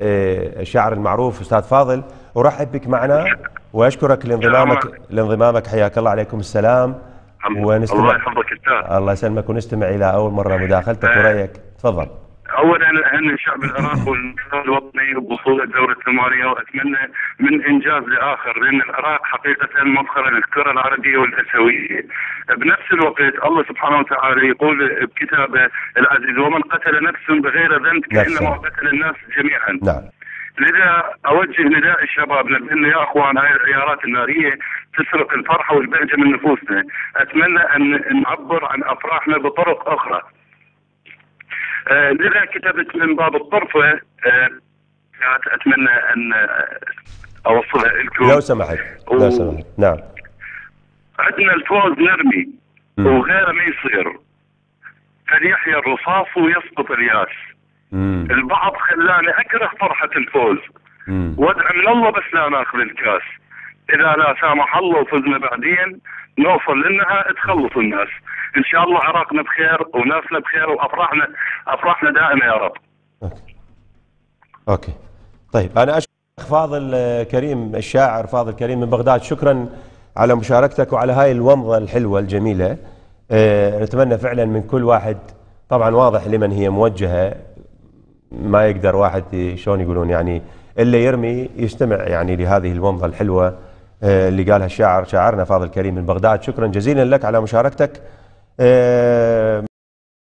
الشاعر المعروف أستاذ فاضل، أرحب بك معنا وأشكرك لانضمامك. حياك الله. عليكم السلام. ونستمع. الله يحفظك أستاذ. الله يسلمك. ونستمع إلى أول مرة مداخلتك ورأيك. تفضل. اولا اهني شعب العراق والمنتخب الوطني ببطوله دوره ثمانيه، واتمنى من انجاز لاخر، لان العراق حقيقه مفخر للكره العربيه والاسيويه. بنفس الوقت الله سبحانه وتعالى يقول بكتابه العزيز: ومن قتل نفسا بغير ذنب كانما قتل الناس جميعا. نعم. لذا اوجه نداء لشبابنا بان يا اخوان هاي العيارات الناريه تسرق الفرحه والبهجه من نفوسنا. اتمنى ان نعبر عن افراحنا بطرق اخرى. لذا كتبت من باب الطرفة، أتمنى أن أوصلها لكم لو سمحت. لو سمحت. نعم. عندنا الفوز نرمي وغيره ما يصير، فليحيا الرصاص ويسقط الياس. البعض خلاني أكره فرحة الفوز وادعي من الله بس لا ناخذ الكاس. إذا لا سامح الله وفزنا بعدين نوصل للنهاية تخلص الناس. ان شاء الله عراقنا بخير وناسنا بخير وافراحنا دائما يا رب. اوكي. طيب انا اشكر فاضل كريم، الشاعر فاضل كريم من بغداد. شكرا على مشاركتك وعلى هاي الومضه الحلوه الجميله. نتمنى فعلا من كل واحد، طبعا واضح لمن هي موجهه، ما يقدر واحد شلون يقولون يعني الا يرمي، يستمع يعني لهذه الومضه الحلوه اللي قالها شاعرنا فاضل كريم من بغداد. شكرا جزيلا لك على مشاركتك.